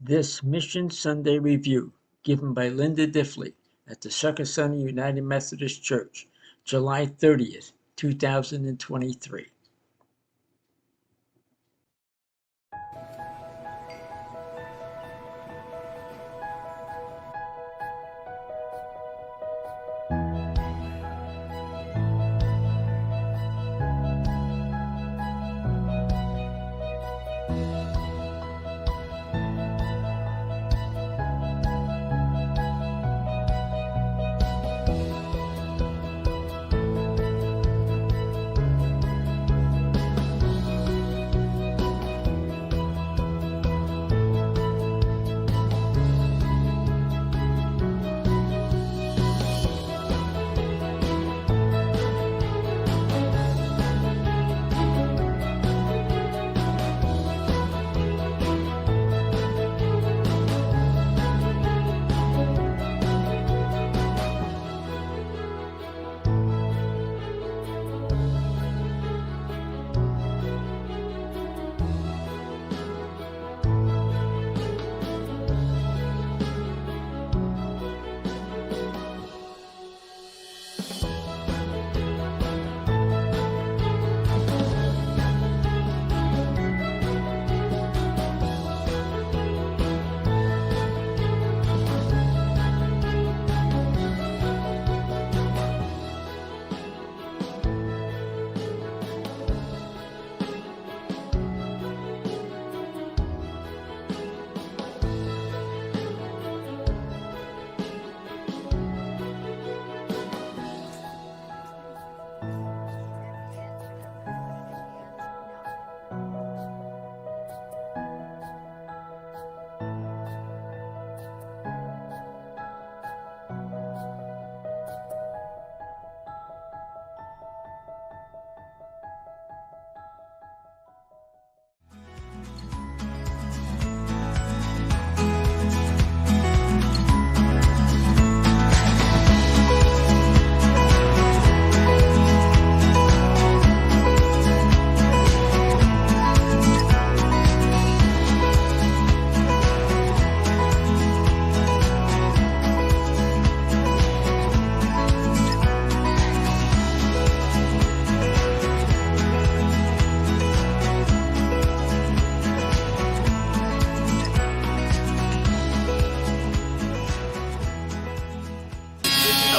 This Mission Sunday Review, given by Linda Diffley at the Succothon United Methodist Church, July 30th, 2023.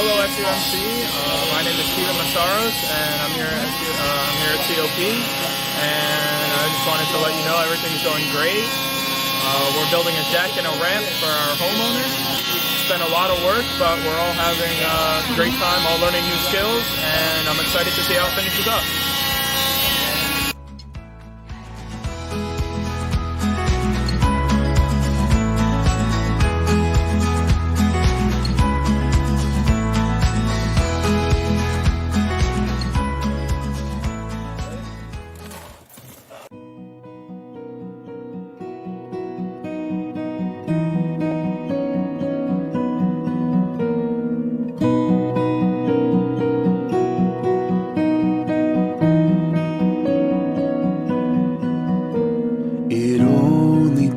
Hello, SUMC. My name is Steven Massaros, and I'm here at COP. And I just wanted to let you know everything's going great. We're building a deck and a ramp for our homeowner. It's been a lot of work, but we're all having a great time, all learning new skills, and I'm excited to see how it finishes up.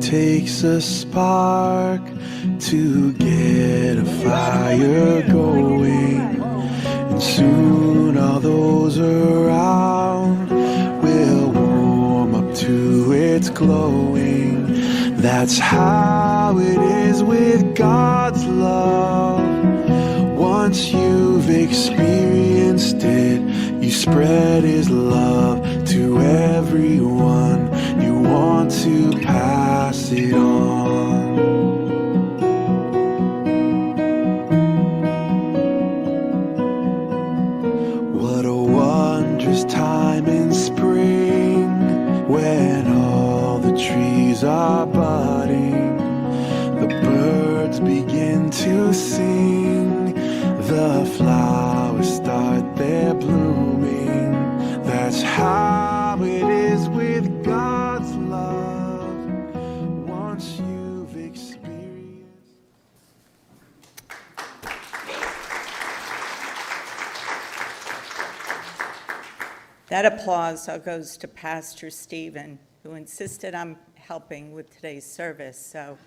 Takes a spark to get a fire going, and soon all those around will warm up to its glowing. That's how it is with God's love. Once you've experienced it, you spread His love to everyone you want to pass it on. What a wondrous time in spring, when all the trees are budding, the birds begin to sing, the flowers start their blooming. That's how it is with God's love. Once you've experienced. That applause goes to Pastor Stephen, who insisted on helping with today's service. So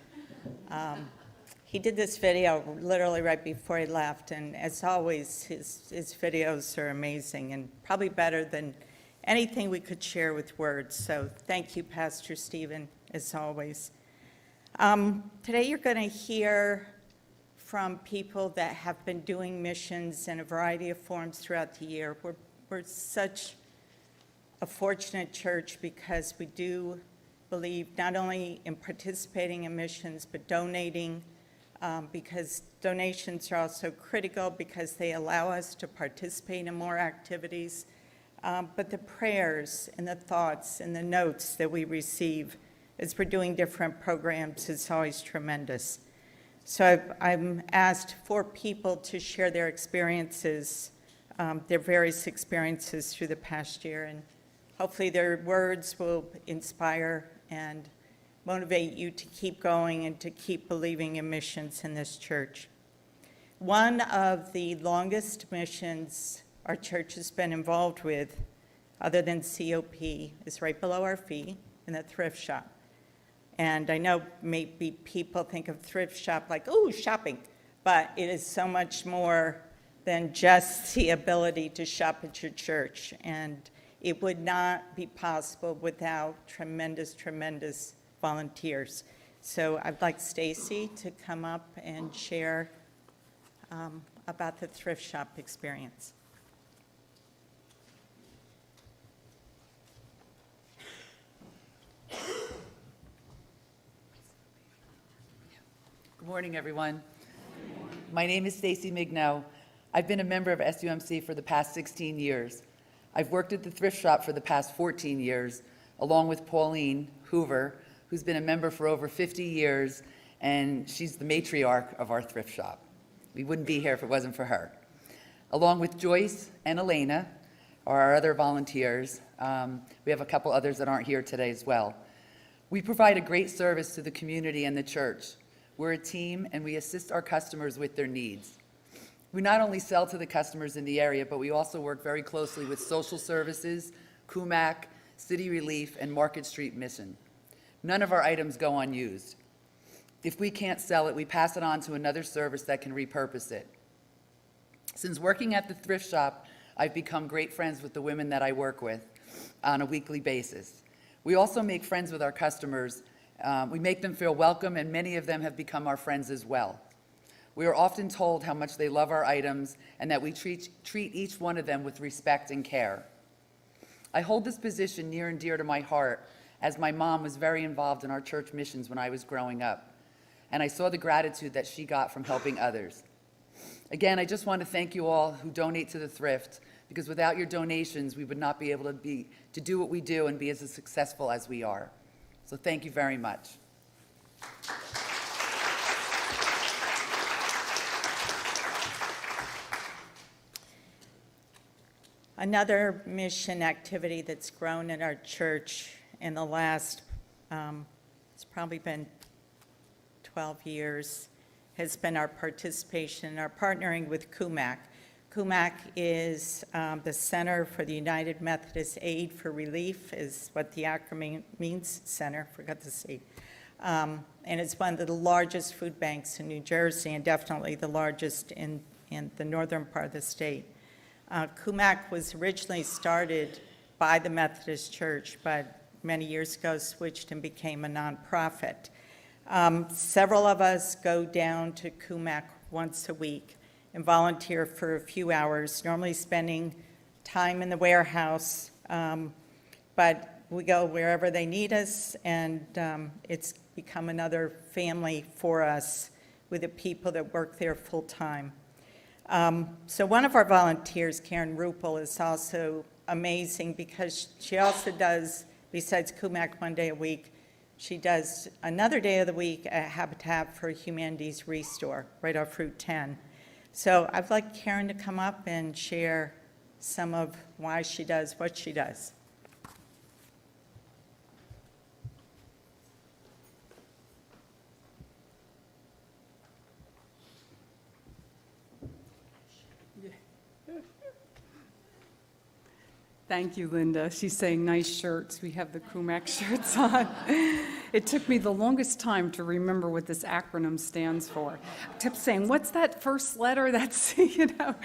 He did this video literally right before he left, and as always, his videos are amazing and probably better than anything we could share with words. So thank you, Pastor Stephen, as always. Today you're going to hear from people that have been doing missions in a variety of forms throughout the year. We're such a fortunate church because we do believe not only in participating in missions, but donating, because donations are also critical because they allow us to participate in more activities. But the prayers and the thoughts and the notes that we receive as we're doing different programs is always tremendous. So I'm asked 4 people to share their experiences, their various experiences through the past year, and hopefully their words will inspire and motivate you to keep going and to keep believing in missions in this church. One of the longest missions our church has been involved with, other than COP, is right below our feet in the thrift shop. And I know maybe people think of thrift shop like, oh, shopping, but it is so much more than just the ability to shop at your church. And it would not be possible without tremendous, tremendous volunteers. So I'd like Stacy to come up and share about the thrift shop experience. Good morning, everyone. My name is Stacy Migno. I've been a member of SUMC for the past 16 years. I've worked at the thrift shop for the past 14 years, along with Pauline Hoover, who's been a member for over 50 years, and she's the matriarch of our thrift shop. We wouldn't be here if it wasn't for her. Along with Joyce and Elena, are our other volunteers. We have a couple others that aren't here today as well. We provide a great service to the community and the church. We're a team, and we assist our customers with their needs. We not only sell to the customers in the area, but we also work very closely with social services, CUMAC, City Relief, and Market Street Mission. None of our items go unused. If we can't sell it, we pass it on to another service that can repurpose it. Since working at the thrift shop, I've become great friends with the women that I work with on a weekly basis. We also make friends with our customers. We make them feel welcome, and many of them have become our friends as well. We are often told how much they love our items and that we treat each one of them with respect and care. I hold this position near and dear to my heart, as my mom was very involved in our church missions when I was growing up, and I saw the gratitude that she got from helping others. Again, I just want to thank you all who donate to the thrift, because without your donations, we would not be able to do what we do and be as successful as we are. So thank you very much. Another mission activity that's grown in our church in the last, it's probably been 12 years, has been our participation, our partnering with CUMAC. CUMAC is the Center for the United Methodist Aid for Relief, is what the acronym means, center, forgot to say. And it's one of the largest food banks in New Jersey, and definitely the largest in the northern part of the state. CUMAC was originally started by the Methodist Church, but many years ago switched and became a nonprofit. Several of us go down to CUMAC once a week and volunteer for a few hours, normally spending time in the warehouse, but we go wherever they need us, and it's become another family for us with the people that work there full time. So one of our volunteers, Karen Ruppel, is also amazing because she also does, besides CUMAC one day a week, she does another day of the week at Habitat for Humanity's Restore, right off Route 10. So I'd like Karen to come up and share some of why she does what she does. Thank you, Linda. She's saying nice shirts. We have the CUMAC shirts on. It took me the longest time to remember what this acronym stands for. I kept saying, what's that first letter? That's, you know.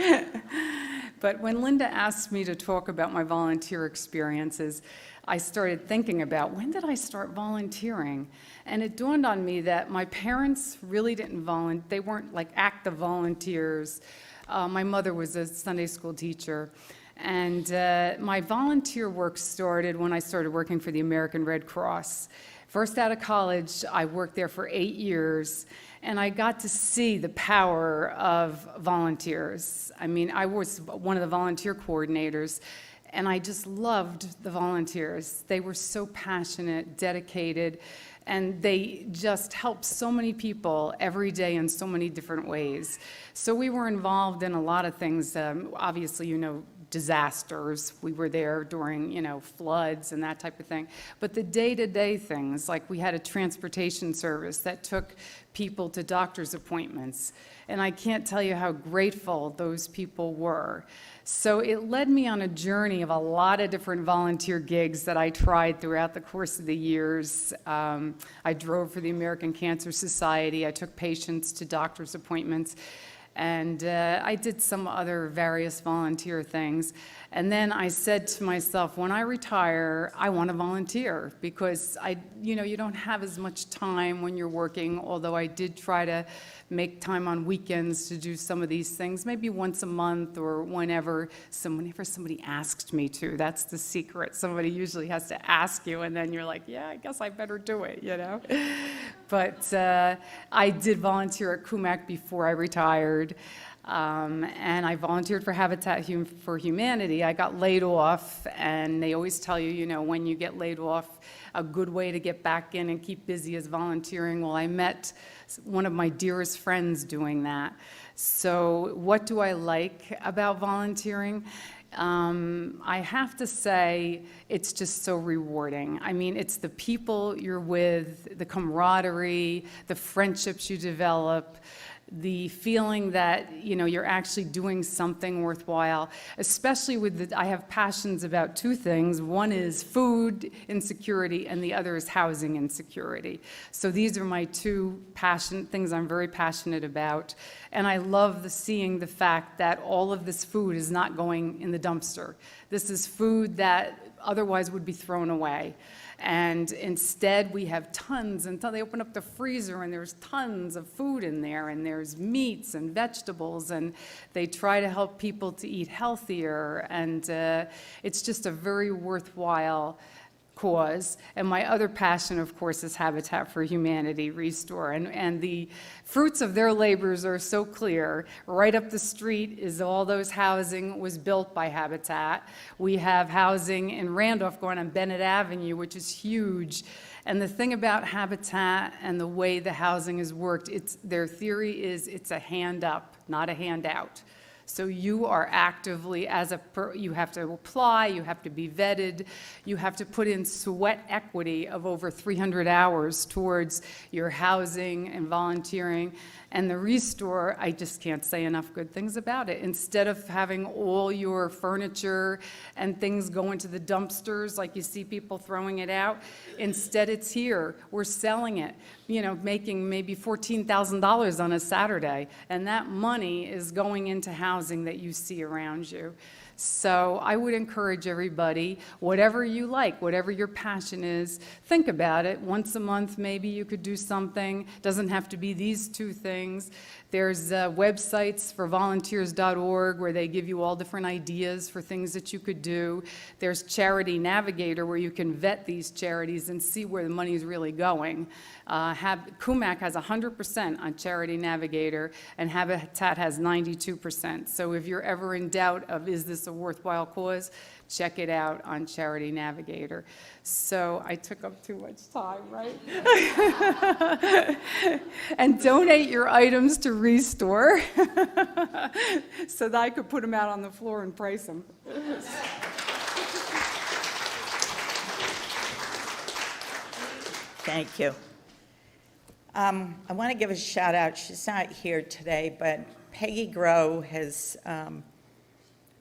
But when Linda asked me to talk about my volunteer experiences, I started thinking about, when did I start volunteering? And it dawned on me that my parents really didn't volunteer. They weren't like active volunteers. My mother was a Sunday school teacher. And my volunteer work started when I started working for the American Red Cross. First out of college, I worked there for 8 years, and I got to see the power of volunteers. I mean, I was one of the volunteer coordinators, and I just loved the volunteers. They were so passionate, dedicated, and they just helped so many people every day in so many different ways. So we were involved in a lot of things. Obviously, you know, disasters. We were there during, you know, floods and that type of thing. But the day-to-day things, like we had a transportation service that took people to doctor's appointments. And I can't tell you how grateful those people were. So it led me on a journey of a lot of different volunteer gigs that I tried throughout the course of the years. I drove for the American Cancer Society. I took patients to doctor's appointments. And I did some other various volunteer things. And then I said to myself, when I retire, I want to volunteer, because you know, you don't have as much time when you're working, although I did try to make time on weekends to do some of these things, maybe once a month or whenever somebody asked me to. That's the secret. Somebody usually has to ask you, and then you're like, yeah, I guess I better do it, you know? But I did volunteer at Kumac before I retired. And I volunteered for Habitat for Humanity. I got laid off, and they always tell you, you know, when you get laid off, a good way to get back in and keep busy is volunteering. Well, I met one of my dearest friends doing that. So what do I like about volunteering? I have to say, it's just so rewarding. I mean, it's the people you're with, the camaraderie, the friendships you develop, the feeling that, you know, you're actually doing something worthwhile, especially with I have passions about two things. One is food insecurity, and the other is housing insecurity. So these are my two things I'm very passionate about. And I love seeing the fact that all of this food is not going in the dumpster. This is food that otherwise would be thrown away. And instead, we have tons until they open up the freezer, and there's tons of food in there, and there's meats and vegetables, and they try to help people to eat healthier. And it's just a very worthwhile cause. And my other passion, of course, is Habitat for Humanity Restore. And the fruits of their labors are so clear. Right up the street is all those housing was built by Habitat. We have housing in Randolph going on Bennett Avenue, which is huge. And the thing about Habitat and the way the housing is worked, their theory is it's a hand up, not a handout. So you are actively, you have to apply, you have to be vetted, you have to put in sweat equity of over 300 hours towards your housing and volunteering. And the Restore, I just can't say enough good things about it. Instead of having all your furniture and things go into the dumpsters like you see people throwing it out, instead it's here. We're selling it, you know, making maybe $14,000 on a Saturday. And that money is going into housing that you see around you. So I would encourage everybody, whatever you like, whatever your passion is, think about it. Once a month, maybe you could do something. Doesn't have to be these two things. There's websites for volunteers.org where they give you all different ideas for things that you could do. There's Charity Navigator where you can vet these charities and see where the money is really going. Kumac has 100% on Charity Navigator, and Habitat has 92%. So if you're ever in doubt of is this a worthwhile cause, check it out on Charity Navigator. So I took up too much time, right? And donate your items to Restore so that I could put them out on the floor and price them. Thank you. I want to give a shout out. She's not here today, but Peggy Grow has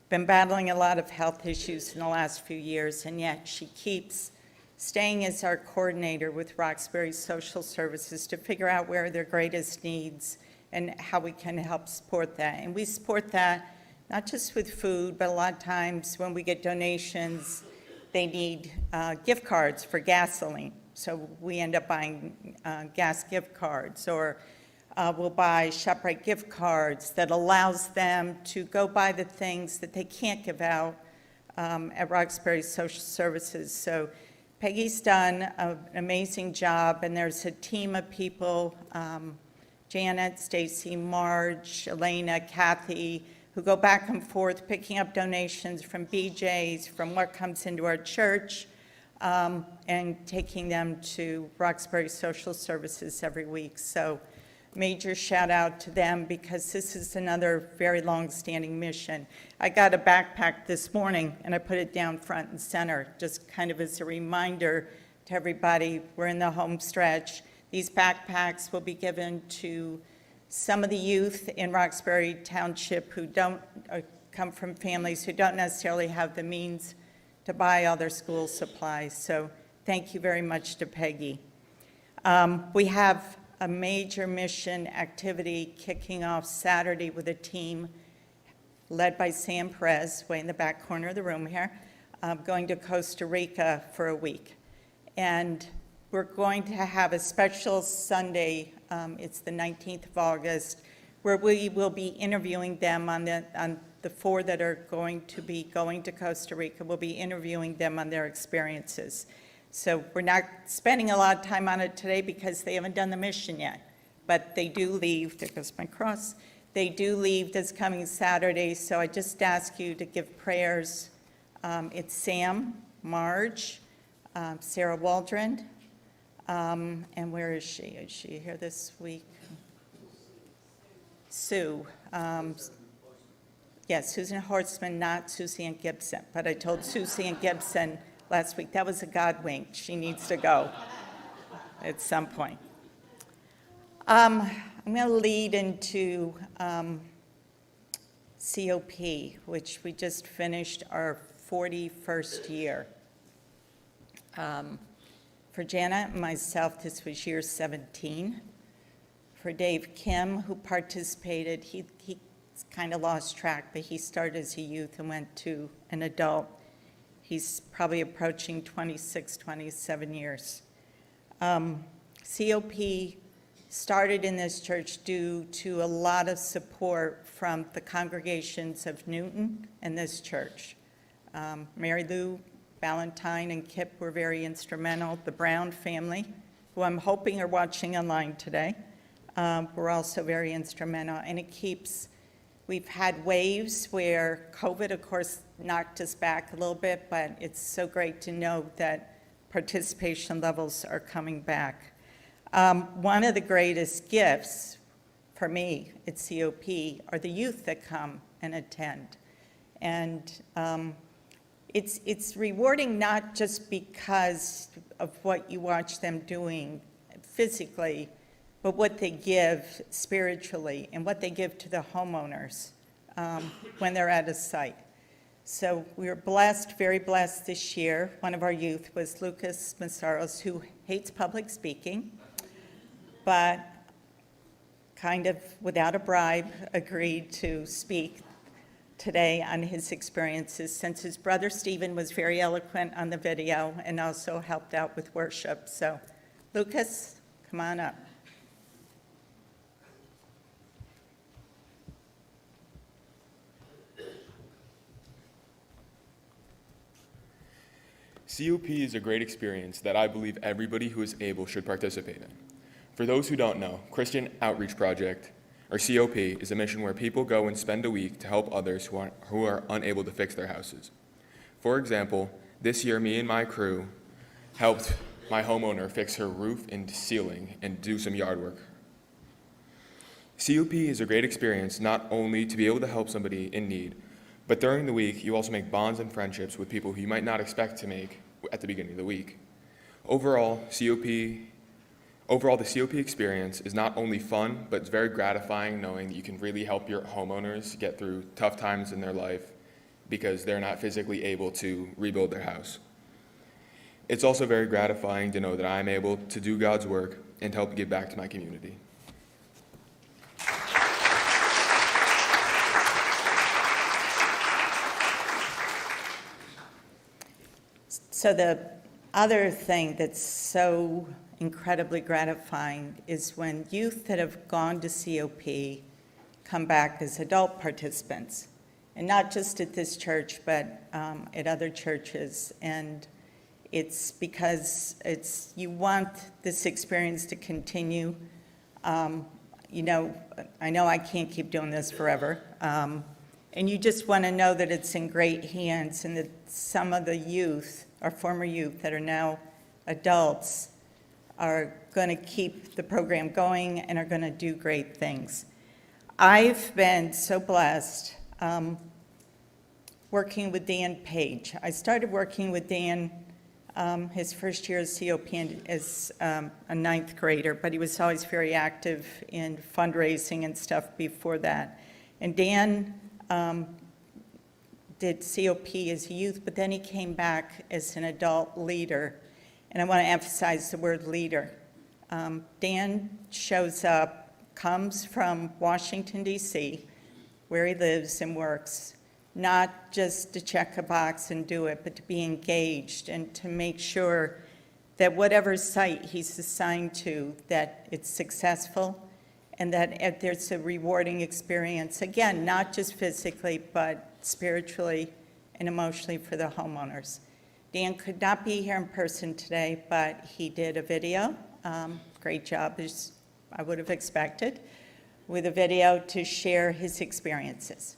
been battling a lot of health issues in the last few years, and yet she keeps staying as our coordinator with Roxbury Social Services to figure out where are their greatest needs and how we can help support that. And we support that not just with food, but a lot of times when we get donations, they need gift cards for gasoline. So we end up buying gas gift cards, or we'll buy ShopRite gift cards that allows them to go buy the things that they can't give out at Roxbury Social Services. So Peggy's done an amazing job, and there's a team of people, Janet, Stacy, Marge, Elena, Kathy, who go back and forth picking up donations from BJ's, from what comes into our church, and taking them to Roxbury Social Services every week. So major shout out to them, because this is another very long-standing mission. I got a backpack this morning and I put it down front and center, just kind of as a reminder to everybody, we're in the home stretch. These backpacks will be given to some of the youth in Roxbury Township who don't come from families who don't necessarily have the means to buy all their school supplies. So thank you very much to Peggy. We have a major mission activity kicking off Saturday with a team led by Sam Perez, way in the back corner of the room here, going to Costa Rica for a week. And we're going to have a special Sunday, it's the 19th of August, where we will be interviewing them on the 4 that are going to be going to Costa Rica. We'll be interviewing them on their experiences. So we're not spending a lot of time on it today because they haven't done the mission yet, but they do leave. There goes my cross. They do leave this coming Saturday, so I just ask you to give prayers. It's Sam, Marge, Sarah Waldron, and where is she? Is she here this week? Sue. Yes, Susan Horstman, not Susie Ann Gibson, but I told Susie Ann Gibson last week, that was a God wink. She needs to go at some point. I'm going to lead into COP, which we just finished our 41st year. For Janet and myself, this was year 17. For Dave Kim, who participated, he kind of lost track, but he started as a youth and went to an adult. He's probably approaching 26, 27 years. COP started in this church due to a lot of support from the congregations of Newton and this church. Mary Lou, Valentine, and Kip were very instrumental. The Brown family, who I'm hoping are watching online today, were also very instrumental. And it keeps, we've had waves where COVID, of course, knocked us back a little bit, but it's so great to know that participation levels are coming back. One of the greatest gifts for me at COP are the youth that come and attend. And it's rewarding not just because of what you watch them doing physically, but what they give spiritually and what they give to the homeowners when they're at a site. So we were blessed, very blessed this year. One of our youth was Lucas Massaros, who hates public speaking, but kind of without a bribe agreed to speak today on his experiences, since his brother Stephen was very eloquent on the video and also helped out with worship. So Lucas, come on up. COP is a great experience that I believe everybody who is able should participate in. For those who don't know, Christian Outreach Project, or COP, is a mission where people go and spend a week to help others who are unable to fix their houses. For example, this year me and my crew helped my homeowner fix her roof and ceiling and do some yard work. COP is a great experience not only to be able to help somebody in need, but during the week, you also make bonds and friendships with people who you might not expect to make at the beginning of the week. Overall, the COP experience is not only fun, but it's very gratifying knowing that you can really help your homeowners get through tough times in their life because they're not physically able to rebuild their house. It's also very gratifying to know that I'm able to do God's work and help give back to my community. So the other thing that's so incredibly gratifying is when youth that have gone to COP come back as adult participants, and not just at this church, but at other churches. And it's because you want this experience to continue. You know, I know I can't keep doing this forever. And you just want to know that it's in great hands and that some of the youth, our former youth that are now adults, are going to keep the program going and are going to do great things. I've been so blessed working with Dan Page. I started working with Dan his first year as COP as a ninth grader, but he was always very active in fundraising and stuff before that. And Dan did COP as a youth, but then he came back as an adult leader. And I want to emphasize the word leader. Dan shows up, comes from Washington, D.C., where he lives and works, not just to check a box and do it, but to be engaged and to make sure that whatever site he's assigned to, that it's successful and that there's a rewarding experience, again, not just physically, but spiritually and emotionally for the homeowners. Dan could not be here in person today, but he did a video. Great job, as I would have expected, with a video to share his experiences.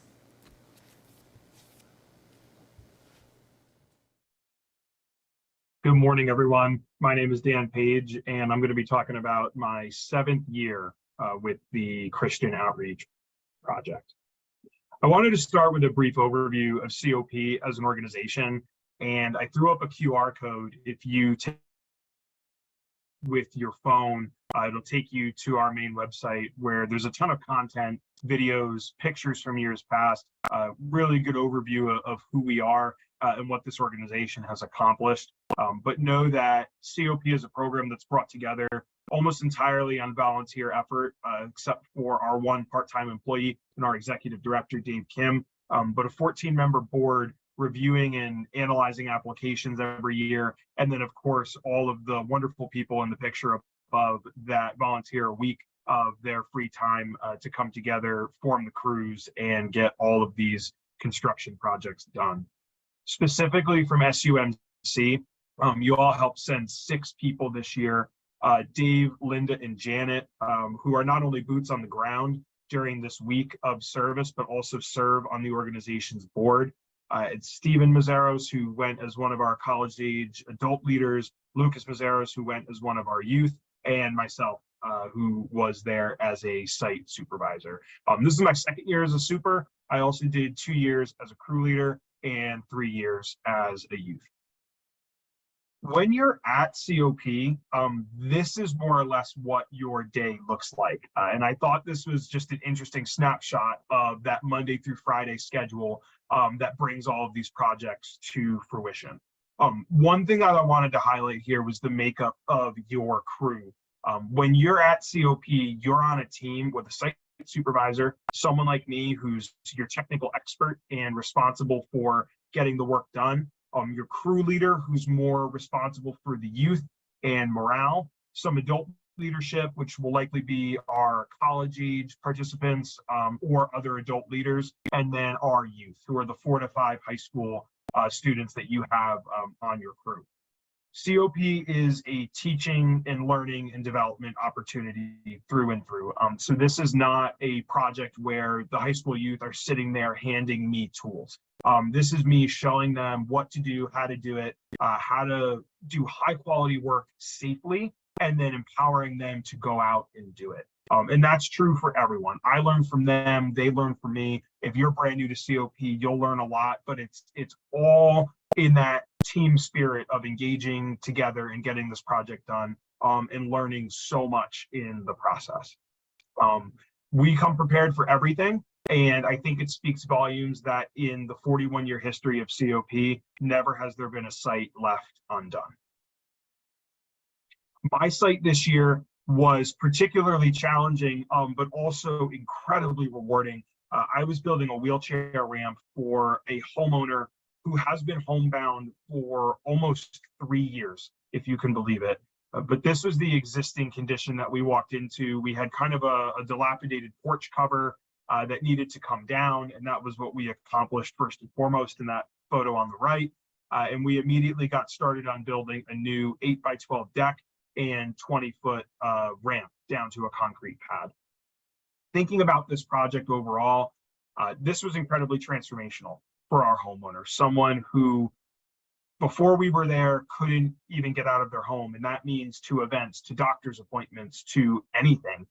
Good morning, everyone. My name is Dan Page, and I'm going to be talking about my 7th year with the Christian Outreach Project. I wanted to start with a brief overview of COP as an organization, and I threw up a QR code. If you take with your phone, it'll take you to our main website where there's a ton of content, videos, pictures from years past, really good overview of who we are and what this organization has accomplished. But know that COP is a program that's brought together almost entirely on volunteer effort, except for our one part-time employee and our executive director, Dave Kim, but a 14-member board reviewing and analyzing applications every year. And then, of course, all of the wonderful people in the picture above that volunteer a week of their free time to come together, form the crews, and get all of these construction projects done. Specifically from SUMC, you all helped send 6 people this year, Dave, Linda, and Janet, who are not only boots on the ground during this week of service, but also serve on the organization's board. It's Stephen Mazzaros, who went as one of our college-age adult leaders, Lucas Mazzaros, who went as one of our youth, and myself, who was there as a site supervisor. This is my 2nd year as a super. I also did 2 years as a crew leader and 3 years as a youth. When you're at COP, this is more or less what your day looks like. And I thought this was just an interesting snapshot of that Monday through Friday schedule that brings all of these projects to fruition. One thing that I wanted to highlight here was the makeup of your crew. When you're at COP, you're on a team with a site supervisor, someone like me who's your technical expert and responsible for getting the work done. Your crew leader, who's more responsible for the youth and morale, some adult leadership, which will likely be our college-age participants or other adult leaders, and then our youth, who are the 4 to 5 high school students that you have on your crew. COP is a teaching and learning and development opportunity through and through. So this is not a project where the high school youth are sitting there handing me tools. This is me showing them what to do, how to do it, how to do high quality work safely, and then empowering them to go out and do it. And that's true for everyone. I learn from them, they learn from me. If you're brand new to COP, you'll learn a lot, but it's all in that team spirit of engaging together and getting this project done and learning so much in the process. We come prepared for everything. And I think it speaks volumes that in the 41-year history of COP, never has there been a site left undone. My site this year was particularly challenging, but also incredibly rewarding. I was building a wheelchair ramp for a homeowner who has been homebound for almost 3 years, if you can believe it. But this was the existing condition that we walked into. We had kind of a dilapidated porch cover that needed to come down, and that was what we accomplished first and foremost in that photo on the right. And we immediately got started on building a new 8x12 deck and 20-foot ramp down to a concrete pad. Thinking about this project overall, this was incredibly transformational for our homeowner, someone who before we were there couldn't even get out of their home, and that means to events, to doctor's appointments, to anything.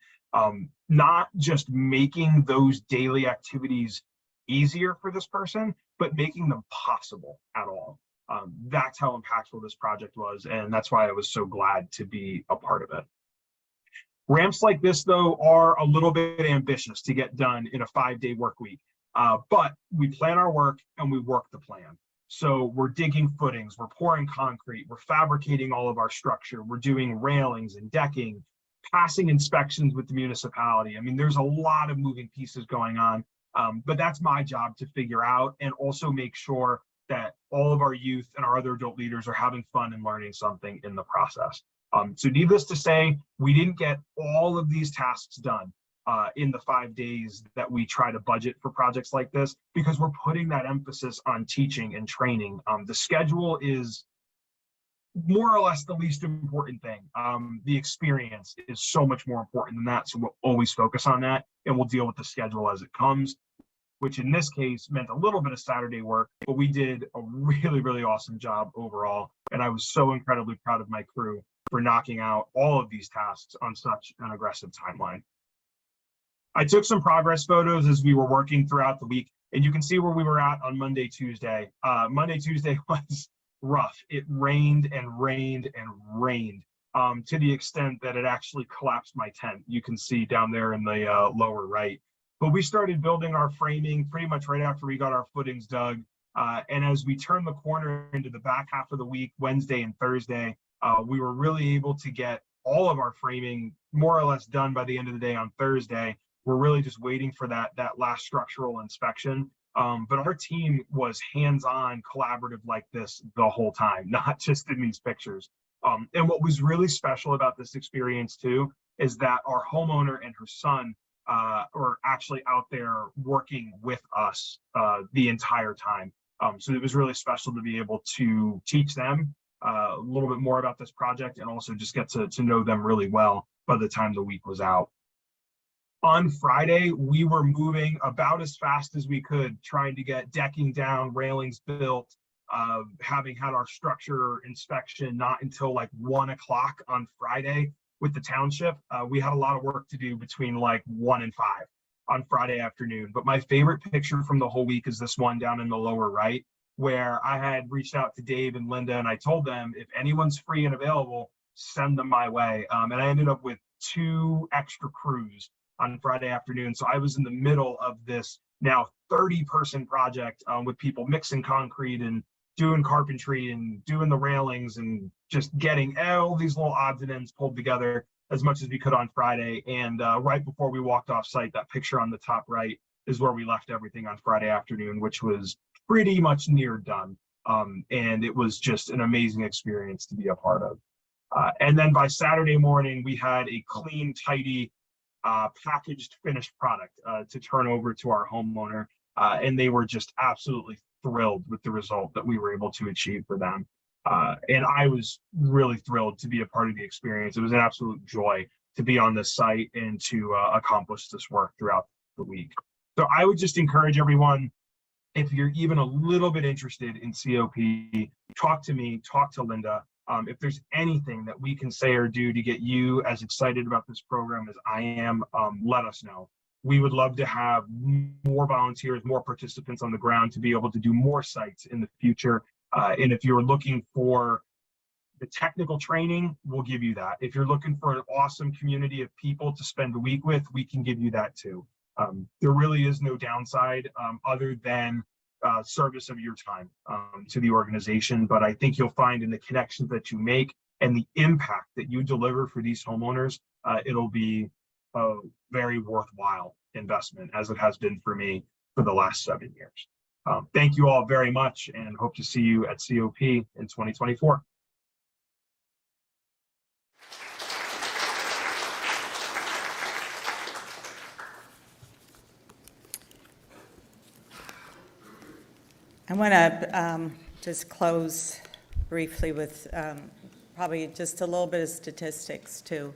Not just making those daily activities easier for this person, but making them possible at all. That's how impactful this project was, and that's why I was so glad to be a part of it. Ramps like this, though, are a little bit ambitious to get done in a 5-day work week, but we plan our work and we work the plan. So we're digging footings, we're pouring concrete, we're fabricating all of our structure, we're doing railings and decking, passing inspections with the municipality. I mean, there's a lot of moving pieces going on, but that's my job to figure out and also make sure that all of our youth and our other adult leaders are having fun and learning something in the process. So needless to say, we didn't get all of these tasks done in the 5 days that we try to budget for projects like this, because we're putting that emphasis on teaching and training. The schedule is more or less the least important thing. The experience is so much more important than that, so we'll always focus on that, and we'll deal with the schedule as it comes, which in this case meant a little bit of Saturday work, but we did a really, really awesome job overall, and I was so incredibly proud of my crew for knocking out all of these tasks on such an aggressive timeline. I took some progress photos as we were working throughout the week, and you can see where we were at on Monday, Tuesday. Monday, Tuesday was rough. It rained and rained and rained to the extent that it actually collapsed my tent. You can see down there in the lower right. But we started building our framing pretty much right after we got our footings dug. And as we turned the corner into the back half of the week, Wednesday and Thursday, we were really able to get all of our framing more or less done by the end of the day on Thursday. We're really just waiting for that last structural inspection. But our team was hands-on, collaborative like this the whole time, not just in these pictures. And what was really special about this experience too, is that our homeowner and her son were actually out there working with us the entire time. So it was really special to be able to teach them a little bit more about this project and also just get to know them really well by the time the week was out. On Friday, we were moving about as fast as we could, trying to get decking down, railings built, having had our structure inspection not until like 1 o'clock on Friday with the township. We had a lot of work to do between like 1 and 5 on Friday afternoon. But my favorite picture from the whole week is this one down in the lower right, where I had reached out to Dave and Linda and I told them, if anyone's free and available, send them my way. And I ended up with 2 extra crews on Friday afternoon. So I was in the middle of this now 30-person project with people mixing concrete and doing carpentry and doing the railings and just getting all these little odds and ends pulled together as much as we could on Friday. And right before we walked off site, that picture on the top right is where we left everything on Friday afternoon, which was pretty much near done. And it was just an amazing experience to be a part of. And then by Saturday morning, we had a clean, tidy, packaged finished product to turn over to our homeowner, and they were just absolutely thrilled with the result that we were able to achieve for them. And I was really thrilled to be a part of the experience. It was an absolute joy to be on this site and to accomplish this work throughout the week. So I would just encourage everyone, if you're even a little bit interested in COP, talk to me, talk to Linda. If there's anything that we can say or do to get you as excited about this program as I am, let us know. We would love to have more volunteers, more participants on the ground to be able to do more sites in the future. And if you're looking for the technical training, we'll give you that. If you're looking for an awesome community of people to spend the week with, we can give you that too. There really is no downside other than service of your time to the organization. But I think you'll find in the connections that you make and the impact that you deliver for these homeowners, it'll be a very worthwhile investment, as it has been for me for the last 7 years. Thank you all very much, and hope to see you at COP in 2024. I want to just close briefly with probably just a little bit of statistics too.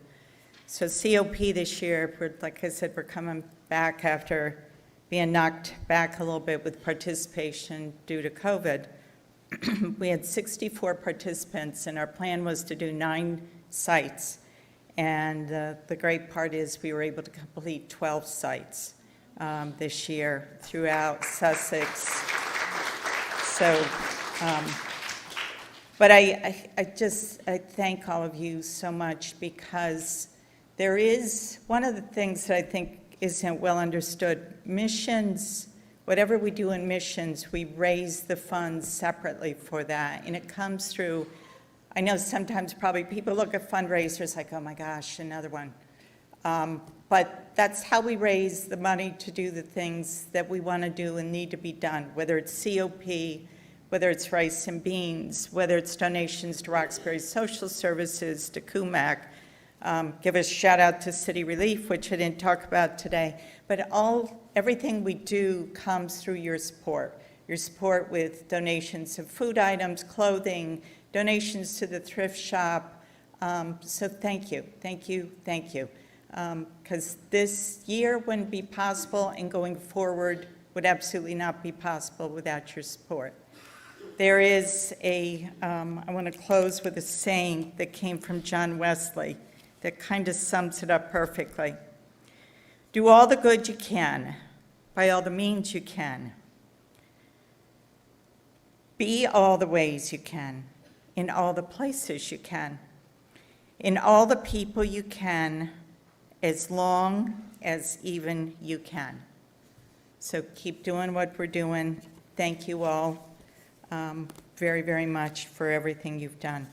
So COP this year, like I said, we're coming back after being knocked back a little bit with participation due to COVID. We had 64 participants, and our plan was to do 9 sites. And the great part is we were able to complete 12 sites this year throughout Sussex. So, but I thank all of you so much, because there is one of the things that I think isn't well understood. Missions, whatever we do in missions, we raise the funds separately for that. And it comes through, I know sometimes probably people look at fundraisers like, oh my gosh, another one. But that's how we raise the money to do the things that we want to do and need to be done, whether it's COP, whether it's Rice and Beans, whether it's donations to Roxbury Social Services, to CUMAC. Give a shout out to City Relief, which I didn't talk about today. But everything we do comes through your support with donations of food items, clothing, donations to the thrift shop. So thank you. Because this year wouldn't be possible, and going forward would absolutely not be possible without your support. There is I want to close with a saying that came from John Wesley that kind of sums it up perfectly. Do all the good you can, by all the means you can. Be all the ways you can, in all the places you can, in all the people you can, as long as even you can. So keep doing what we're doing. Thank you all very, very much for everything you've done.